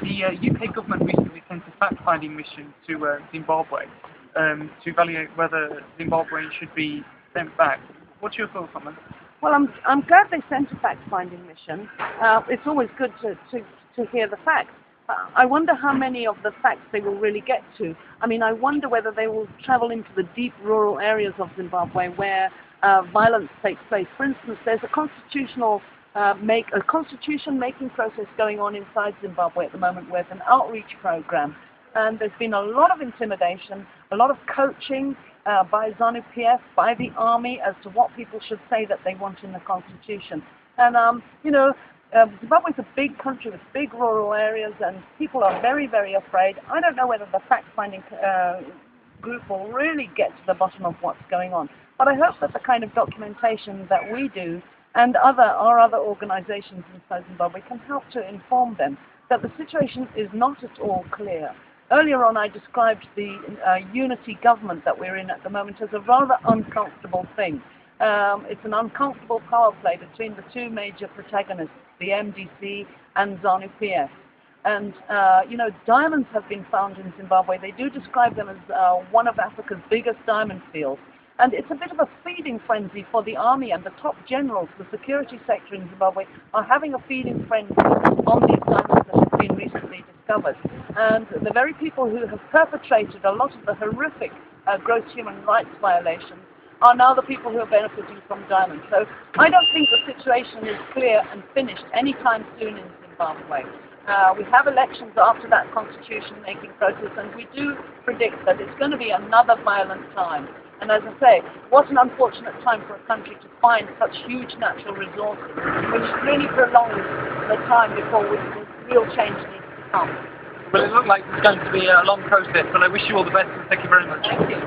The UK government recently sent a fact-finding mission to Zimbabwe to evaluate whether Zimbabwe should be sent back. What's your thoughts on that? Well, I'm glad they sent a fact-finding mission. It's always good to hear the facts. I wonder how many of the facts they will really get to. I mean, I wonder whether they will travel into the deep rural areas of Zimbabwe where violence takes place. For instance, there's a constitution-making process going on inside Zimbabwe at the moment with an outreach program. And there's been a lot of intimidation, a lot of coaching by ZANU-PF, by the army, as to what people should say that they want in the constitution. And, Zimbabwe is a big country with big rural areas, and people are very, very afraid. I don't know whether the fact-finding group will really get to the bottom of what's going on. But I hope that the kind of documentation that we do and our other organizations inside Zimbabwe can help to inform them that the situation is not at all clear. Earlier on, I described the unity government that we're in at the moment as a rather uncomfortable thing. It's an uncomfortable power play between the two major protagonists, the MDC and ZANU-PF. And, diamonds have been found in Zimbabwe. They do describe them as one of Africa's biggest diamond fields. And it's a bit of a feeding frenzy for the army, and the top generals, the security sector in Zimbabwe, are having a feeding frenzy on these diamonds that have been recently discovered. And the very people who have perpetrated a lot of the horrific gross human rights violations are now the people who are benefiting from diamonds. So I don't think the situation is clear and finished anytime soon in Zimbabwe. We have elections after that constitution-making process, and we do predict that it's going to be another violent time. And as I say, what an unfortunate time for a country to find such huge natural resources, which really prolongs the time before real change needs to come. Well, it looks like it's going to be a long process, but I wish you all the best, and thank you very much. Thank you.